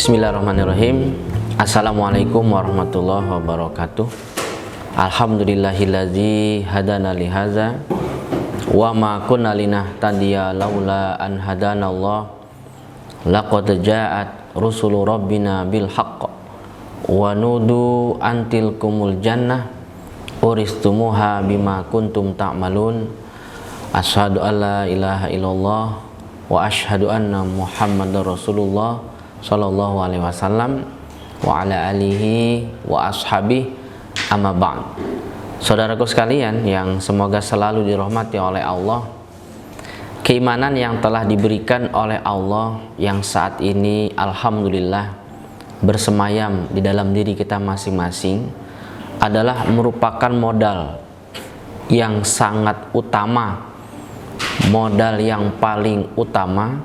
Bismillahirrahmanirrahim. Assalamualaikum warahmatullahi wabarakatuh. Alhamdulillahillazi hadana lihaza wa ma kunna linahtadiya laula an hadanallah. Laqad ja'at rusulu rabbina bil haqq wa nudu antilkumul jannah uristumuha bima kuntum ta'malun. Asyhadu an la ilaha illallah wa asyhadu anna Muhammadar Rasulullah sallallahu alaihi wasallam wa ala alihi wa ashabihi, amma ba'd. Saudaraku sekalian yang semoga selalu dirahmati oleh Allah, keimanan yang telah diberikan oleh Allah yang saat ini alhamdulillah bersemayam di dalam diri kita masing-masing adalah merupakan modal yang sangat utama, modal yang paling utama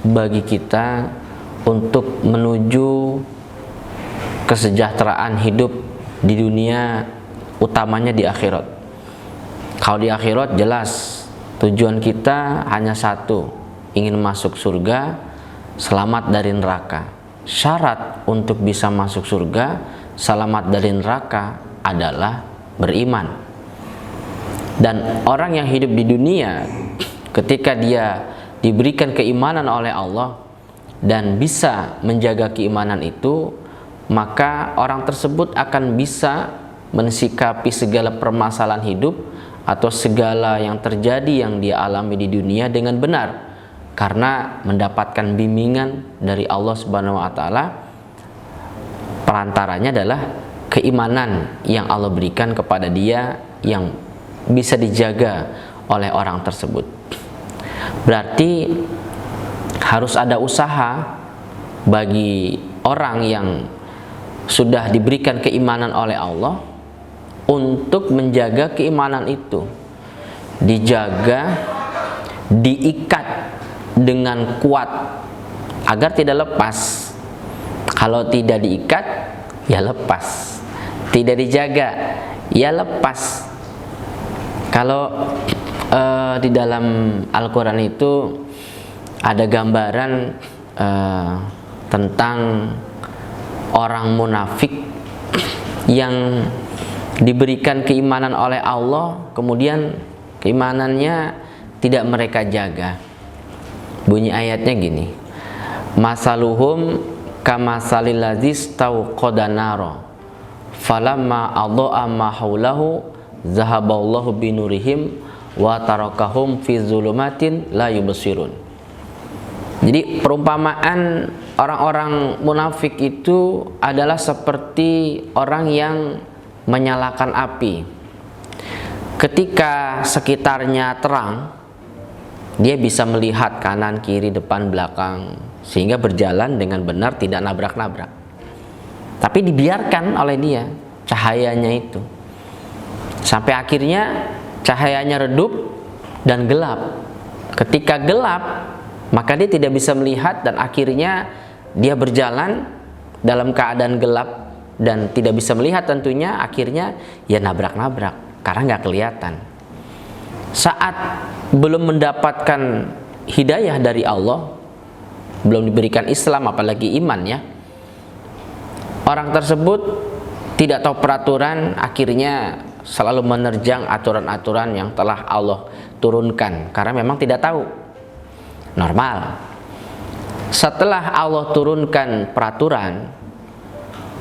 bagi kita untuk menuju kesejahteraan hidup di dunia, utamanya di akhirat. Kalau di akhirat jelas tujuan kita hanya satu, ingin masuk surga, selamat dari neraka. Syarat untuk bisa masuk surga, selamat dari neraka adalah beriman. Dan orang yang hidup di dunia, ketika dia diberikan keimanan oleh Allah dan bisa menjaga keimanan itu, maka orang tersebut akan bisa mensikapi segala permasalahan hidup atau segala yang terjadi yang dia alami di dunia dengan benar, karena mendapatkan bimbingan dari Allah Subhanahu wa taala. Perantaranya adalah keimanan yang Allah berikan kepada dia yang bisa dijaga oleh orang tersebut. Berarti harus ada usaha bagi orang yang sudah diberikan keimanan oleh Allah untuk menjaga keimanan itu, dijaga, diikat dengan kuat agar tidak lepas. Kalau tidak diikat, ya lepas. Tidak dijaga, ya lepas. Kalau di dalam Al-Quran itu ada gambaran tentang orang munafik yang diberikan keimanan oleh Allah, kemudian keimanannya tidak mereka jaga. Bunyi ayatnya gini: masaluhum kamasalil ladzi istauqada nara falamma adha'a ma haulahu zahaballahu binurihim wa tarakahum fi zulumatin la yubsirun. Jadi perumpamaan orang-orang munafik itu adalah seperti orang yang menyalakan api. Ketika sekitarnya terang, dia bisa melihat kanan, kiri, depan, belakang, sehingga berjalan dengan benar, tidak nabrak-nabrak. Tapi dibiarkan oleh dia cahayanya itu, sampai akhirnya cahayanya redup dan gelap. Ketika gelap, maka dia tidak bisa melihat dan akhirnya dia berjalan dalam keadaan gelap dan tidak bisa melihat tentunya. Akhirnya ya nabrak-nabrak karena nggak kelihatan. Saat belum mendapatkan hidayah dari Allah, belum diberikan Islam apalagi iman ya, orang tersebut tidak tahu peraturan, akhirnya selalu menerjang aturan-aturan yang telah Allah turunkan karena memang tidak tahu. Normal. Setelah Allah turunkan peraturan,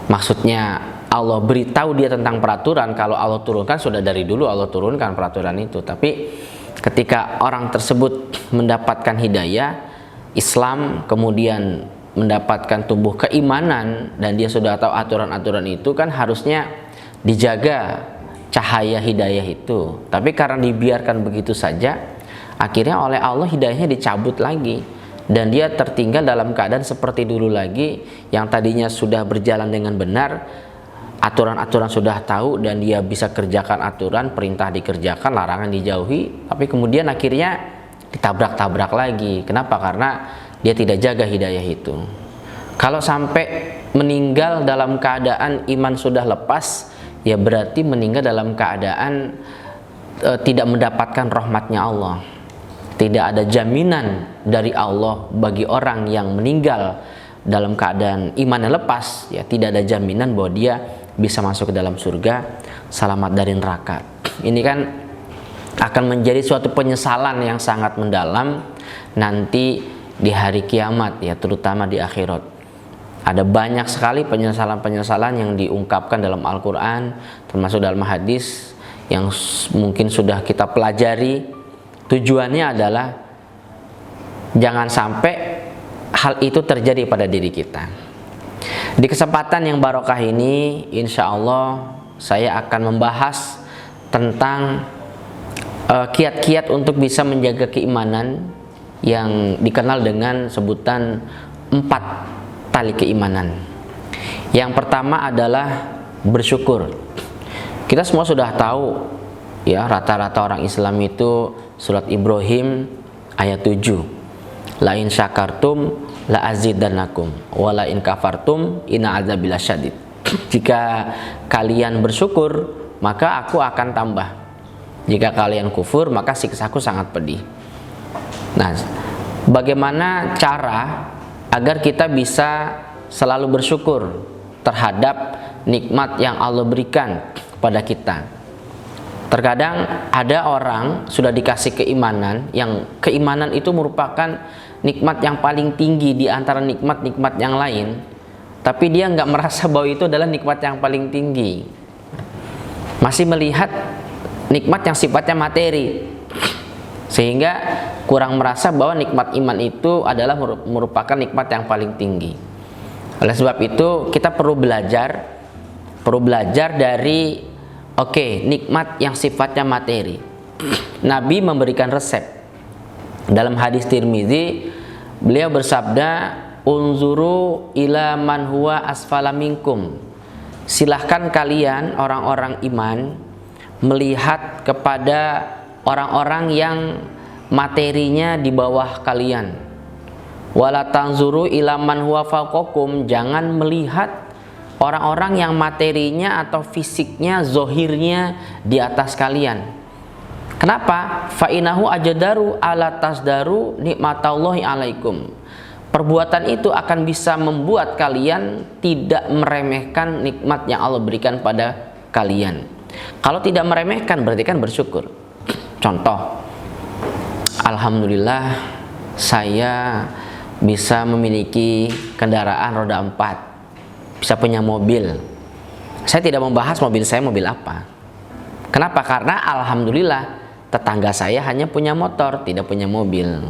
maksudnya Allah beritahu dia tentang peraturan. Kalau Allah turunkan, sudah dari dulu Allah turunkan peraturan itu. Tapi ketika orang tersebut mendapatkan hidayah Islam, kemudian mendapatkan tumbuh keimanan dan dia sudah tahu aturan-aturan itu, kan harusnya dijaga cahaya hidayah itu. Tapi karena dibiarkan begitu saja, akhirnya oleh Allah hidayahnya dicabut lagi dan dia tertinggal dalam keadaan seperti dulu lagi, yang tadinya sudah berjalan dengan benar, aturan-aturan sudah tahu dan dia bisa kerjakan aturan, perintah dikerjakan, larangan dijauhi, tapi kemudian akhirnya ditabrak-tabrak lagi. Kenapa? Karena dia tidak jaga hidayah itu. Kalau sampai meninggal dalam keadaan iman sudah lepas, ya berarti meninggal dalam keadaan tidak mendapatkan rahmatnya Allah. Tidak ada jaminan dari Allah bagi orang yang meninggal dalam keadaan imannya lepas, ya tidak ada jaminan bahwa dia bisa masuk ke dalam surga, selamat dari neraka. Ini kan akan menjadi suatu penyesalan yang sangat mendalam nanti di hari kiamat, ya terutama di akhirat. Ada banyak sekali penyesalan-penyesalan yang diungkapkan dalam Al-Quran, termasuk dalam hadis yang mungkin sudah kita pelajari. Tujuannya adalah jangan sampai hal itu terjadi pada diri kita. Di kesempatan yang barokah ini, insya Allah saya akan membahas tentang kiat-kiat untuk bisa menjaga keimanan yang dikenal dengan sebutan 4 tali keimanan. Yang pertama adalah bersyukur. Kita semua sudah tahu, ya, rata-rata orang Islam itu surat Ibrahim ayat 7. La in syakartum la azidannakum wa la in kafartum inna azabi lasyadid. Jika kalian bersyukur, maka aku akan tambah. Jika kalian kufur, maka siksaku sangat pedih. Nah, bagaimana cara agar kita bisa selalu bersyukur terhadap nikmat yang Allah berikan pada kita? Terkadang ada orang sudah dikasih keimanan, yang keimanan itu merupakan nikmat yang paling tinggi di antara nikmat-nikmat yang lain, tapi dia nggak merasa bahwa itu adalah nikmat yang paling tinggi. Masih melihat nikmat yang sifatnya materi, sehingga kurang merasa bahwa nikmat iman itu adalah merupakan nikmat yang paling tinggi. Oleh sebab itu kita perlu belajar dari nikmat yang sifatnya materi. Nabi memberikan resep. Dalam hadis Tirmizi, beliau bersabda, unzuru ila man huwa asfala minkum. Silahkan kalian orang-orang iman melihat kepada orang-orang yang materinya di bawah kalian. Wala tanzuru ila man huwa fawqakum. Jangan melihat orang-orang yang materinya atau fisiknya, zohirnya di atas kalian. Kenapa? Fa'inahu ajadaru ala tasdaru nikmatallahi alaikum. Perbuatan itu akan bisa membuat kalian tidak meremehkan nikmat yang Allah berikan pada kalian. Kalau tidak meremehkan berarti kan bersyukur. Contoh, alhamdulillah saya bisa memiliki kendaraan roda 4, bisa punya mobil. Saya tidak membahas mobil saya mobil apa. Kenapa? Karena alhamdulillah tetangga saya hanya punya motor, tidak punya mobil.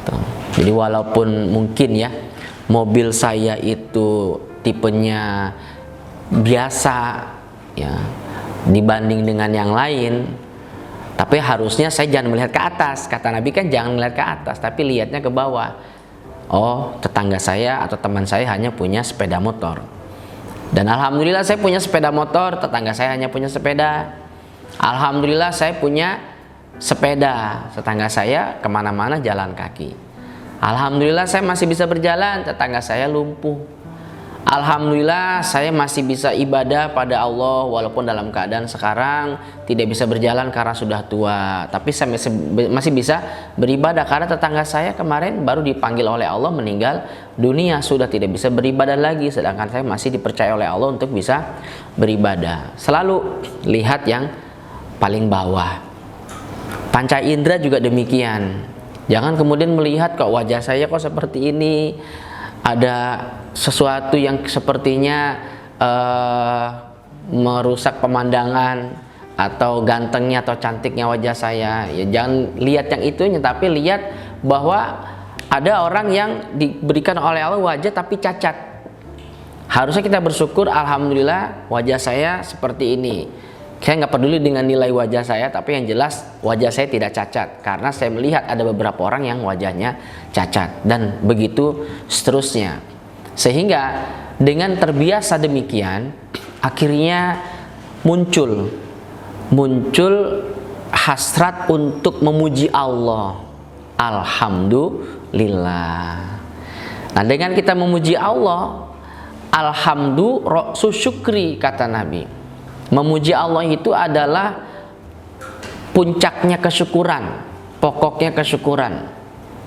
Tuh. Jadi walaupun mungkin ya mobil saya itu tipenya biasa ya dibanding dengan yang lain, tapi harusnya saya jangan melihat ke atas. Kata Nabi kan jangan melihat ke atas, tapi lihatnya ke bawah. Oh, tetangga saya atau teman saya hanya punya sepeda motor, dan alhamdulillah saya punya sepeda motor, tetangga saya hanya punya sepeda. Alhamdulillah saya punya sepeda, tetangga saya kemana-mana jalan kaki. Alhamdulillah saya masih bisa berjalan, tetangga saya lumpuh. Alhamdulillah saya masih bisa ibadah pada Allah walaupun dalam keadaan sekarang tidak bisa berjalan karena sudah tua, tapi saya masih bisa beribadah karena tetangga saya kemarin baru dipanggil oleh Allah meninggal dunia, sudah tidak bisa beribadah lagi, sedangkan saya masih dipercaya oleh Allah untuk bisa beribadah. Selalu lihat yang paling bawah. Panca indera juga demikian. Jangan kemudian melihat kok wajah saya kok seperti ini, ada sesuatu yang sepertinya merusak pemandangan atau gantengnya atau cantiknya wajah saya. Ya, jangan lihat yang itunya, tapi lihat bahwa ada orang yang diberikan oleh Allah wajah tapi cacat. Harusnya kita bersyukur, alhamdulillah wajah saya seperti ini. Saya nggak peduli dengan nilai wajah saya, tapi yang jelas wajah saya tidak cacat, karena saya melihat ada beberapa orang yang wajahnya cacat, dan begitu seterusnya. Sehingga dengan terbiasa demikian, akhirnya muncul hasrat untuk memuji Allah. Alhamdulillah. Nah, dengan kita memuji Allah, alhamdulillah ra'su syukri, kata Nabi. Memuji Allah itu adalah puncaknya kesyukuran, pokoknya kesyukuran.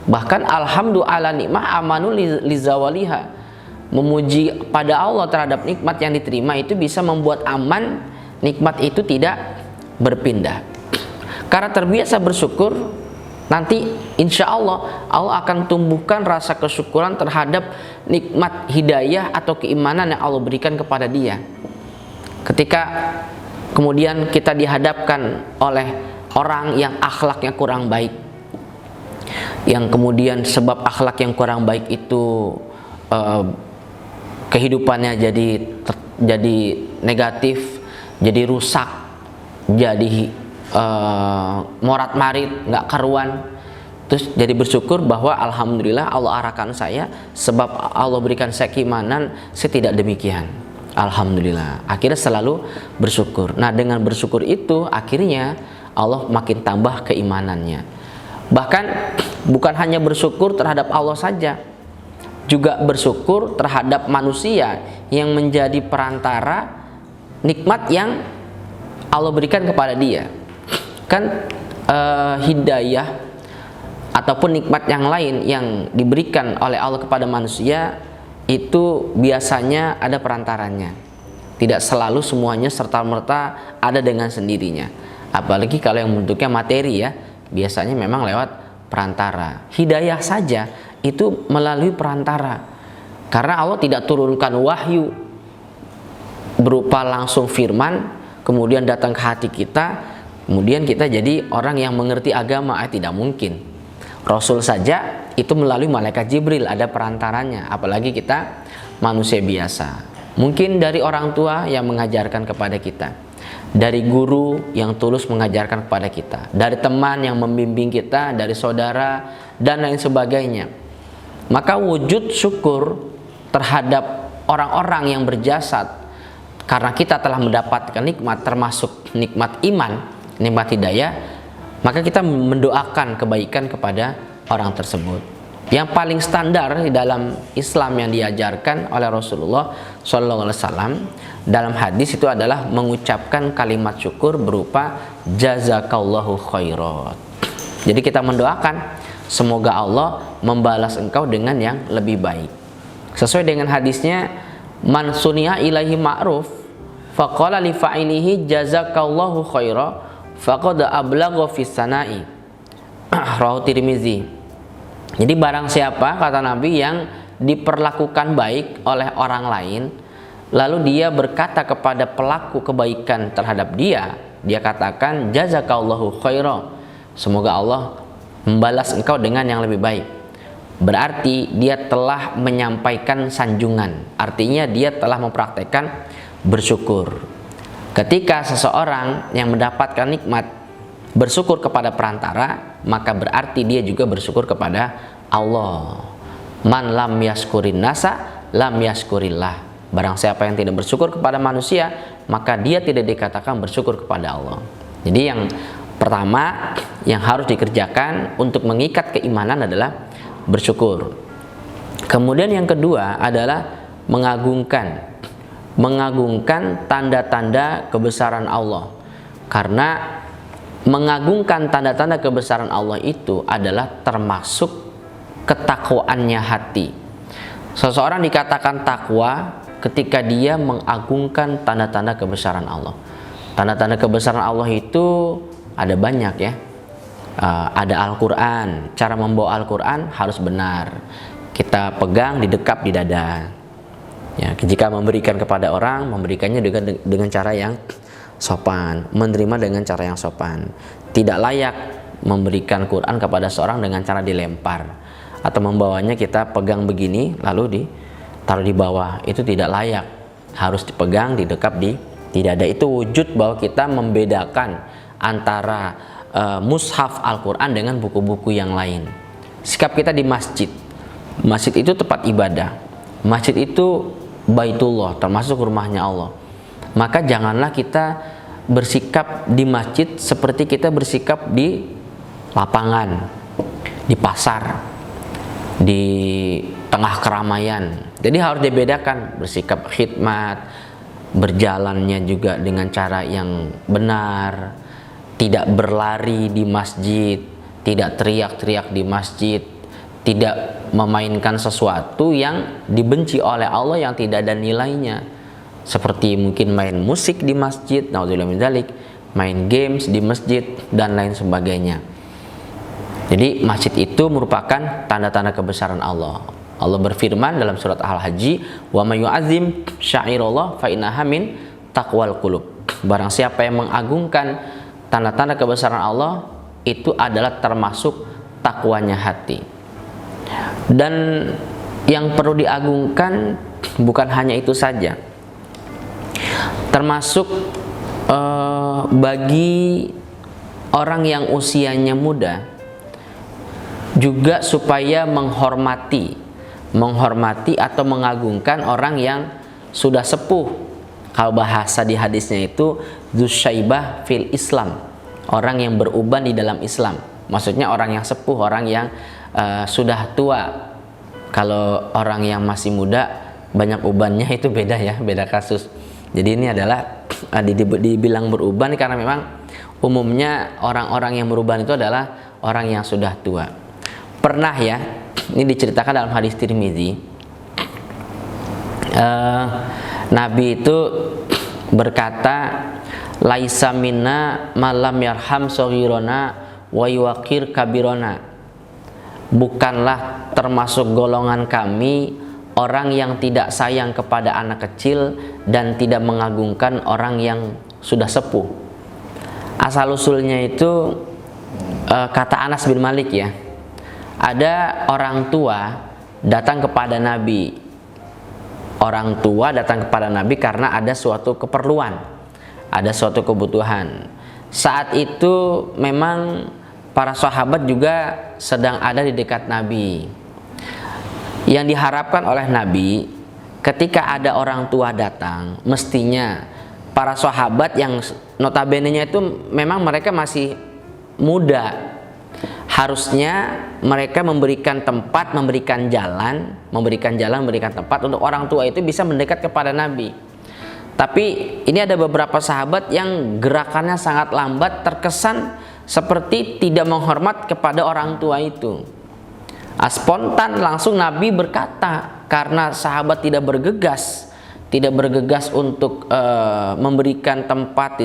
Bahkan alhamdulillah nikmah amanu lizawaliha. memuji pada Allah terhadap nikmat yang diterima itu bisa membuat aman nikmat itu tidak berpindah. Karena terbiasa bersyukur, nanti insya Allah Allah akan tumbuhkan rasa kesyukuran terhadap nikmat hidayah atau keimanan yang Allah berikan kepada dia. Ketika kemudian kita dihadapkan oleh orang yang akhlaknya kurang baik, yang kemudian sebab akhlak yang kurang baik itu kehidupannya jadi negatif, jadi rusak, jadi morat marit, nggak karuan. Terus jadi bersyukur bahwa alhamdulillah Allah arahkan saya, sebab Allah berikan saya keimanan, saya tidak demikian. Alhamdulillah, akhirnya selalu bersyukur. Nah, dengan bersyukur itu akhirnya Allah makin tambah keimanannya. Bahkan bukan hanya bersyukur terhadap Allah saja, juga bersyukur terhadap manusia yang menjadi perantara nikmat yang Allah berikan kepada dia. Kan hidayah ataupun nikmat yang lain yang diberikan oleh Allah kepada manusia itu biasanya ada perantaranya. Tidak selalu semuanya serta-merta ada dengan sendirinya. Apalagi kalau yang bentuknya materi ya, biasanya memang lewat perantara. Hidayah saja itu melalui perantara. Karena Allah tidak turunkan wahyu berupa langsung firman kemudian datang ke hati kita, kemudian kita jadi orang yang mengerti agama. Tidak mungkin. Rasul saja itu melalui malaikat Jibril, ada perantaranya, apalagi kita manusia biasa. Mungkin dari orang tua yang mengajarkan kepada kita, dari guru yang tulus mengajarkan kepada kita, dari teman yang membimbing kita, dari saudara dan lain sebagainya. Maka wujud syukur terhadap orang-orang yang berjasa karena kita telah mendapatkan nikmat, termasuk nikmat iman, nikmat hidayah, maka kita mendoakan kebaikan kepada orang tersebut. Yang paling standar di dalam Islam yang diajarkan oleh Rasulullah SAW dalam hadis itu adalah mengucapkan kalimat syukur berupa jazakallahu khairat. Jadi kita mendoakan semoga Allah membalas engkau dengan yang lebih baik. Sesuai dengan hadisnya, man suni'a ilaihi ma'ruf faqala li fa'ilihi jazakallahu khairat faqad ablagha fis sana'i. Rawahu Tirmizi. Jadi barang siapa, kata Nabi, yang diperlakukan baik oleh orang lain, lalu dia berkata kepada pelaku kebaikan terhadap dia katakan jazakallahu khairan, semoga Allah membalas engkau dengan yang lebih baik. Berarti dia telah menyampaikan sanjungan, artinya dia telah mempraktekkan bersyukur. Ketika seseorang yang mendapatkan nikmat bersyukur kepada perantara, maka berarti dia juga bersyukur kepada Allah. Man lam yaskurin nasa lam yaskurillah. Barang siapa yang tidak bersyukur kepada manusia, maka dia tidak dikatakan bersyukur kepada Allah. Jadi yang pertama yang harus dikerjakan untuk mengikat keimanan adalah bersyukur. Kemudian yang kedua adalah mengagungkan tanda-tanda kebesaran Allah. Karena mengagungkan tanda-tanda kebesaran Allah itu adalah termasuk ketakwaannya hati. Seseorang dikatakan takwa ketika dia mengagungkan tanda-tanda kebesaran Allah. Tanda-tanda kebesaran Allah itu ada banyak ya. Ada Al-Quran. Cara membawa Al-Quran harus benar. Kita pegang, didekap di dada. Ya, jika memberikan kepada orang, memberikannya dengan cara yang sopan, menerima dengan cara yang sopan. Tidak layak memberikan Quran kepada seorang dengan cara dilempar atau membawanya kita pegang begini lalu ditaruh di bawah. Itu tidak layak. Harus dipegang, didekap di dada. Itu wujud bahwa kita membedakan antara mushaf Al-Quran dengan buku-buku yang lain. Sikap kita di masjid. Masjid itu tempat ibadah. Masjid itu Baitullah, termasuk rumahnya Allah. Maka janganlah kita bersikap di masjid seperti kita bersikap di lapangan, di pasar, di tengah keramaian. Jadi harus dibedakan, bersikap khidmat, berjalannya juga dengan cara yang benar, tidak berlari di masjid, tidak teriak-teriak di masjid, tidak memainkan sesuatu yang dibenci oleh Allah yang tidak ada nilainya, seperti mungkin main musik di masjid, naudzubillah min dzalik, main games di masjid dan lain sebagainya. Jadi masjid itu merupakan tanda-tanda kebesaran Allah. Allah berfirman dalam surat Al-Hajj, "Wa may yu'azzim sya'irallah fa innaha min taqwal qulub." Barang siapa yang mengagungkan tanda-tanda kebesaran Allah, itu adalah termasuk takwanya hati. Dan yang perlu diagungkan bukan hanya itu saja, termasuk bagi orang yang usianya muda juga supaya menghormati atau mengagungkan orang yang sudah sepuh. Kalau bahasa di hadisnya itu dzusyaibah fil Islam, orang yang beruban di dalam Islam. Maksudnya orang yang sepuh, orang yang sudah tua. Kalau orang yang masih muda banyak ubannya itu beda ya, beda kasus. Jadi ini adalah dibilang beruban karena memang umumnya orang-orang yang beruban itu adalah orang yang sudah tua. Pernah ya, ini diceritakan dalam hadis Tirmizi, Nabi itu berkata, "Laisa minna malam yarham shaghirona wa yuwaqir kabirona." Bukanlah termasuk golongan kami orang yang tidak sayang kepada anak kecil dan tidak mengagungkan orang yang sudah sepuh. Asal usulnya itu kata Anas bin Malik ya. Ada orang tua datang kepada Nabi. Orang tua datang kepada Nabi karena ada suatu keperluan, ada suatu kebutuhan. Saat itu memang para sahabat juga sedang ada di dekat Nabi. Yang diharapkan oleh Nabi, ketika ada orang tua datang, mestinya para sahabat yang notabene-nya itu memang mereka masih muda, harusnya mereka memberikan tempat, memberikan tempat untuk orang tua itu bisa mendekat kepada Nabi. Tapi ini ada beberapa sahabat yang gerakannya sangat lambat, terkesan seperti tidak menghormat kepada orang tua itu. Spontan langsung Nabi berkata, karena sahabat tidak bergegas untuk memberikan tempat,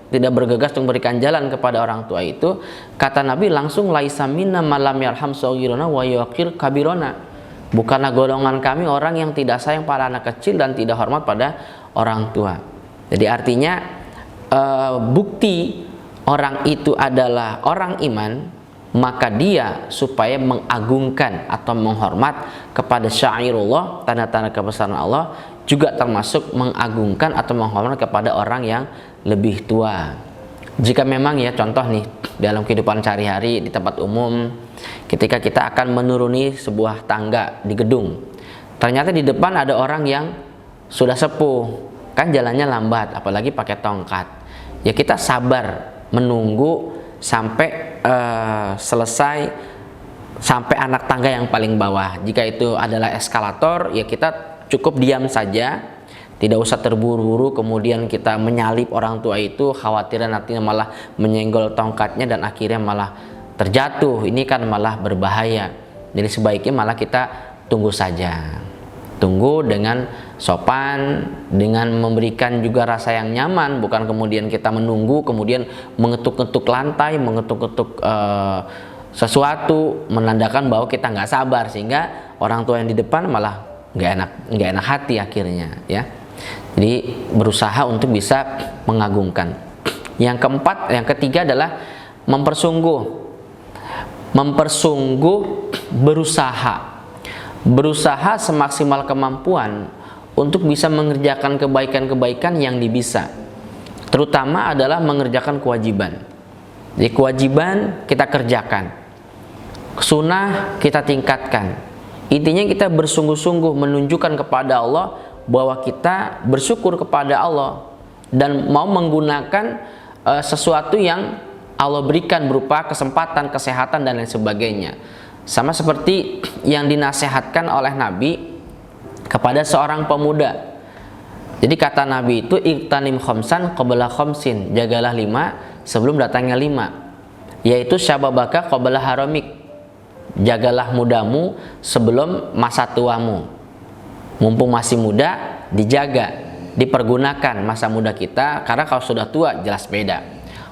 tidak bergegas untuk memberikan jalan kepada orang tua itu, kata Nabi langsung, "Laisa minna malam yarham shaghirona wa yuqir kabirona." Bukanlah golongan kami orang yang tidak sayang pada anak kecil dan tidak hormat pada orang tua. Jadi artinya bukti orang itu adalah orang iman, maka dia supaya mengagungkan atau menghormat kepada syairullah, tanda-tanda kebesaran Allah, juga termasuk mengagungkan atau menghormat kepada orang yang lebih tua. Jika memang ya, contoh nih dalam kehidupan sehari-hari di tempat umum, ketika kita akan menuruni sebuah tangga di gedung, ternyata di depan ada orang yang sudah sepuh, kan jalannya lambat, apalagi pakai tongkat. Ya kita sabar menunggu sampai selesai, sampai anak tangga yang paling bawah. Jika itu adalah eskalator, ya kita cukup diam saja, tidak usah terburu-buru kemudian kita menyalip orang tua itu, khawatirnya nantinya malah menyenggol tongkatnya dan akhirnya malah terjatuh. Ini kan malah berbahaya. Jadi sebaiknya malah kita tunggu saja, tunggu dengan sopan, dengan memberikan juga rasa yang nyaman, bukan kemudian kita menunggu kemudian mengetuk-ketuk lantai, mengetuk-ketuk sesuatu, menandakan bahwa kita nggak sabar, sehingga orang tua yang di depan malah nggak enak hati akhirnya ya. Jadi berusaha untuk bisa mengagungkan. Yang ketiga adalah mempersungguh berusaha semaksimal kemampuan untuk bisa mengerjakan kebaikan-kebaikan yang dibisa, terutama adalah mengerjakan kewajiban. Jadi kewajiban kita kerjakan, sunnah kita tingkatkan. Intinya kita bersungguh-sungguh menunjukkan kepada Allah bahwa kita bersyukur kepada Allah dan mau menggunakan sesuatu yang Allah berikan berupa kesempatan, kesehatan dan lain sebagainya. Sama seperti yang dinasihatkan oleh Nabi kepada seorang pemuda. Jadi kata Nabi itu, "Iqtanim khamsan qabla khamsin." Jagalah 5 sebelum datangnya 5. Yaitu syababaka qabla haramik. jagalah mudamu sebelum masa tuamu. Mumpung masih muda, dijaga, dipergunakan masa muda kita, karena kalau sudah tua jelas beda.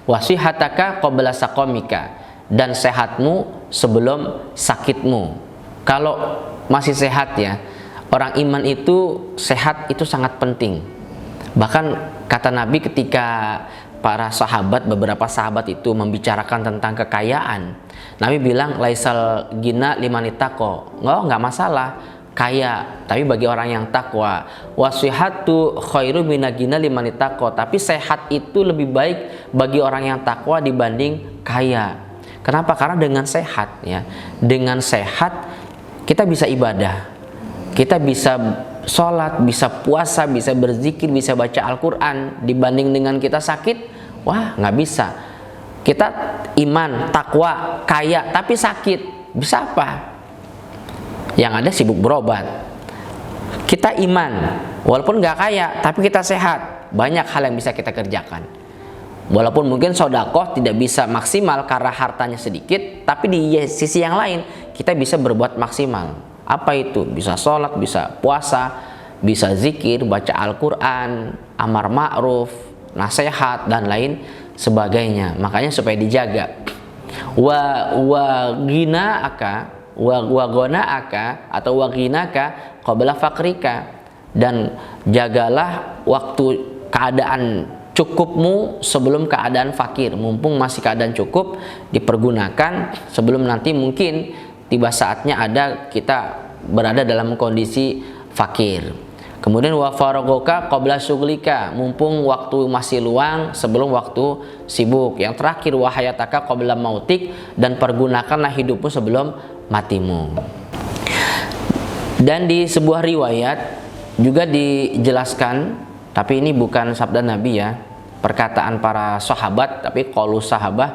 Wasihataka qabla saqamika, dan sehatmu sebelum sakitmu. Kalau masih sehat ya, orang iman itu sehat itu sangat penting. Bahkan kata Nabi ketika para sahabat, beberapa sahabat itu membicarakan tentang kekayaan, Nabi bilang laisal gina limanitaqo, nggak masalah kaya, tapi bagi orang yang takwa. Wasihatu khairu minagina limanitaqo, tapi sehat itu lebih baik bagi orang yang takwa dibanding kaya. Kenapa? Karena dengan sehat ya, dengan sehat kita bisa ibadah, kita bisa sholat, bisa puasa, bisa berzikir, bisa baca Al-Quran. Dibanding dengan kita sakit, wah nggak bisa. Kita iman, takwa, kaya, tapi sakit, bisa apa? Yang ada sibuk berobat. Kita iman, walaupun nggak kaya, tapi kita sehat, banyak hal yang bisa kita kerjakan. Walaupun mungkin sodakoh tidak bisa maksimal karena hartanya sedikit, tapi di sisi yang lain kita bisa berbuat maksimal. Apa itu? Bisa sholat, bisa puasa, bisa zikir, baca Al-Quran, amar ma'ruf, nasihat, dan lain sebagainya. Makanya supaya dijaga. Wa gina'aka, wa gona'aka atau wa ginaka qabla fakrika, dan jagalah waktu keadaan cukupmu sebelum keadaan fakir. Mumpung masih keadaan cukup, dipergunakan sebelum nanti mungkin tiba saatnya ada kita berada dalam kondisi fakir. Kemudian wa faragoka qabla syughlika, mumpung waktu masih luang sebelum waktu sibuk. Yang terakhir wa hayataka qabla mautik, dan pergunakanlah hidupmu sebelum matimu. Dan di sebuah riwayat juga dijelaskan, tapi ini bukan sabda Nabi ya, perkataan para sahabat, tapi qaulu sahabah.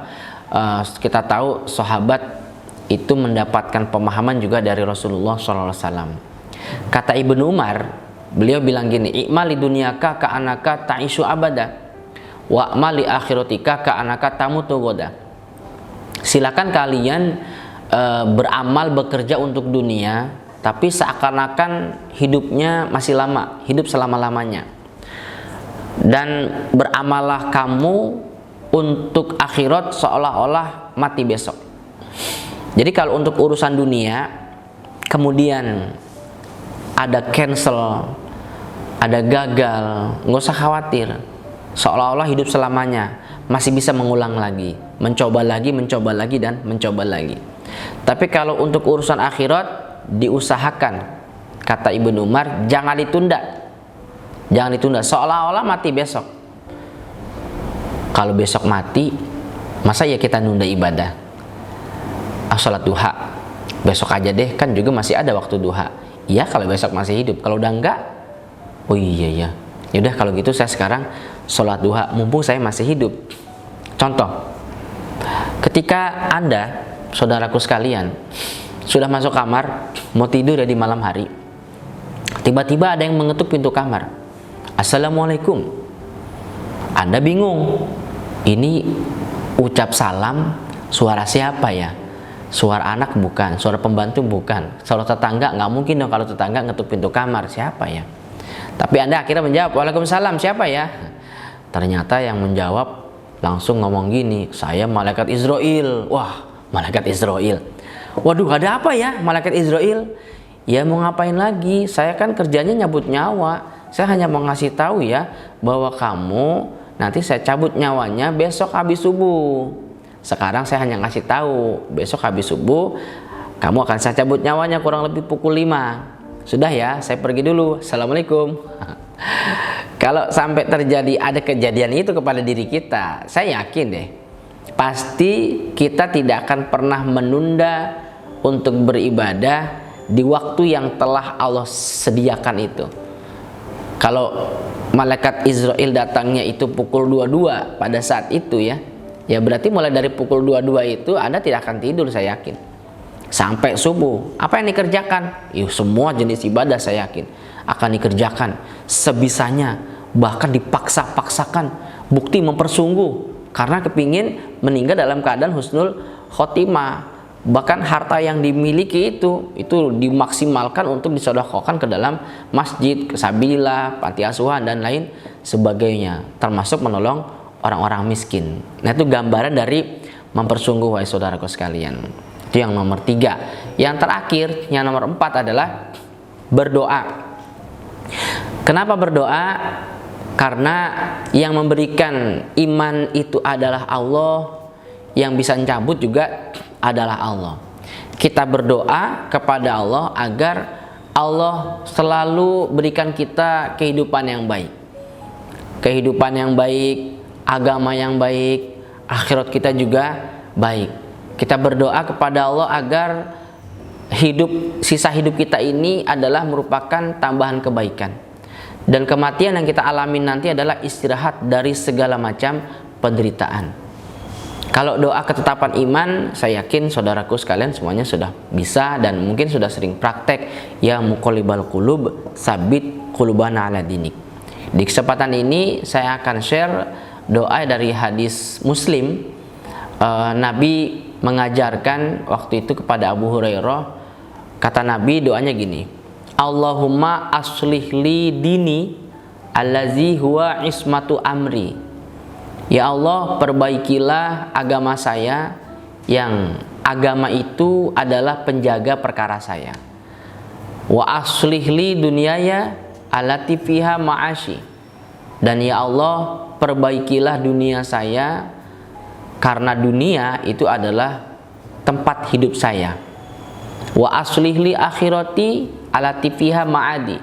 Kita tahu sahabat itu mendapatkan pemahaman juga dari Rasulullah SAW. Kata Ibnu Umar, beliau bilang gini, i'mali dunyaka ka'anaka ta'ishu abada wa amali akhiratika ka'anaka tamutu goda. Silakan kalian beramal, bekerja untuk dunia, tapi seakan-akan hidupnya masih lama, hidup selama-lamanya. Dan beramallah kamu untuk akhirat seolah-olah mati besok. Jadi kalau untuk urusan dunia, kemudian ada cancel, ada gagal, nggak usah khawatir. Seolah-olah hidup selamanya, masih bisa mengulang lagi, mencoba lagi, dan mencoba lagi. Tapi kalau untuk urusan akhirat, diusahakan, kata Ibnu Umar, jangan ditunda. Jangan ditunda, seolah-olah mati besok. Kalau besok mati, masa ya kita nunda ibadah? Sholat duha, besok aja deh, kan juga masih ada waktu duha. Iya kalau besok masih hidup, kalau udah enggak, oh iya ya, yaudah kalau gitu saya sekarang sholat duha, mumpung saya masih hidup. Contoh, ketika Anda, saudaraku sekalian, sudah masuk kamar, mau tidur ya di malam hari, tiba-tiba ada yang mengetuk pintu kamar. Assalamualaikum. Anda bingung, ini ucap salam suara siapa ya? Suara anak bukan, suara pembantu bukan, suara tetangga nggak mungkin dong, kalau tetangga ngetuk pintu kamar, siapa ya? Tapi Anda akhirnya menjawab, waalaikumsalam, siapa ya? Ternyata yang menjawab langsung ngomong gini, saya malaikat Israel. Wah, malaikat Israel. Waduh, ada apa ya malaikat Israel? Ya mau ngapain lagi? Saya kan kerjanya nyabut nyawa. Saya hanya mau ngasih tahu ya bahwa kamu nanti saya cabut nyawanya besok habis subuh. Sekarang saya hanya ngasih tahu, besok habis subuh kamu akan saya cabut nyawanya kurang lebih pukul 5. Sudah ya, saya pergi dulu. Assalamualaikum. Kalau sampai terjadi ada kejadian itu kepada diri kita, saya yakin deh, pasti kita tidak akan pernah menunda untuk beribadah di waktu yang telah Allah sediakan itu. Kalau malaikat Israel datangnya itu pukul 22 pada saat itu ya berarti mulai dari pukul 22 itu Anda tidak akan tidur, saya yakin. Sampai subuh, apa yang dikerjakan? Semua jenis ibadah saya yakin akan dikerjakan sebisanya, bahkan dipaksa-paksakan, bukti mempersungguh, karena kepingin meninggal dalam keadaan husnul khotimah. bahkan harta yang dimiliki itu dimaksimalkan untuk disedekahkan ke dalam masjid, kesabilillah, panti asuhan dan lain sebagainya, termasuk menolong orang-orang miskin. Nah, itu gambaran dari mempersungguh, wahai saudaraku sekalian. Itu yang nomor 3. Yang terakhir, yang nomor 4 adalah berdoa. Kenapa berdoa? Karena yang memberikan iman itu adalah Allah, yang bisa mencabut juga adalah Allah. Kita berdoa kepada Allah agar Allah selalu berikan kita kehidupan yang baik. Kehidupan yang baik, agama yang baik, akhirat kita juga baik. Kita berdoa kepada Allah agar sisa hidup kita ini adalah merupakan tambahan kebaikan. Dan kematian yang kita alami nanti adalah istirahat dari segala macam penderitaan. Kalau doa ketetapan iman, saya yakin saudaraku sekalian semuanya sudah bisa dan mungkin sudah sering praktek. Ya muqallibal qulub, sabit qulubana ala dinik. Di kesempatan ini saya akan share doa dari hadis Muslim. Nabi mengajarkan waktu itu kepada Abu Hurairah. Kata Nabi, doanya gini: Allahumma aslih li dini allazi huwa ismatu amri. Ya Allah, perbaikilah agama saya yang agama itu adalah penjaga perkara saya. Wa aslih li dunyaya allati fiha ma'ashi. Dan ya Allah, perbaikilah dunia saya karena dunia itu adalah tempat hidup saya. Wa aslih li akhirati alati fiha ma'adi.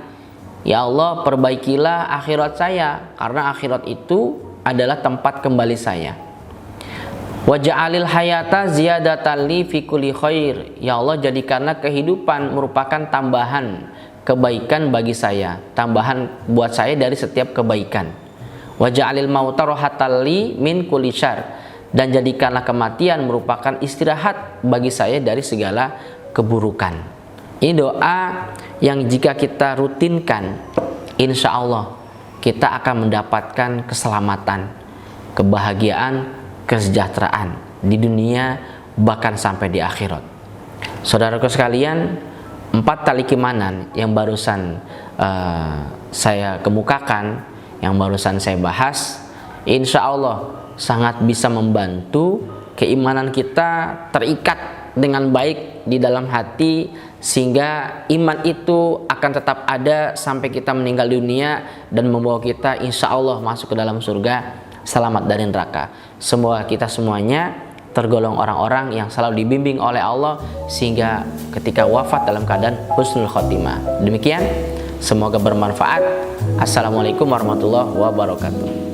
Ya Allah, perbaikilah akhirat saya karena akhirat itu adalah tempat kembali saya. Wa ja'alil hayata ziyadatan li fi kulli khair. Ya Allah, jadikanlah kehidupan merupakan tambahan kebaikan bagi saya, tambahan buat saya dari setiap kebaikan. Wa ja'alil mauta rahatan li min kulli syarr. Dan jadikanlah kematian merupakan istirahat bagi saya dari segala keburukan. Ini doa yang jika kita rutinkan, insya Allah kita akan mendapatkan keselamatan, kebahagiaan, kesejahteraan di dunia bahkan sampai di akhirat. Saudaraku sekalian, 4 tali keimanan yang barusan saya kemukakan, yang barusan saya bahas, insya Allah sangat bisa membantu keimanan kita terikat dengan baik di dalam hati, sehingga iman itu akan tetap ada sampai kita meninggal dunia dan membawa kita insya Allah masuk ke dalam surga, selamat dari neraka. Semoga kita semuanya tergolong orang-orang yang selalu dibimbing oleh Allah sehingga ketika wafat dalam keadaan husnul khotimah. Demikian, semoga bermanfaat. Assalamualaikum warahmatullahi wabarakatuh.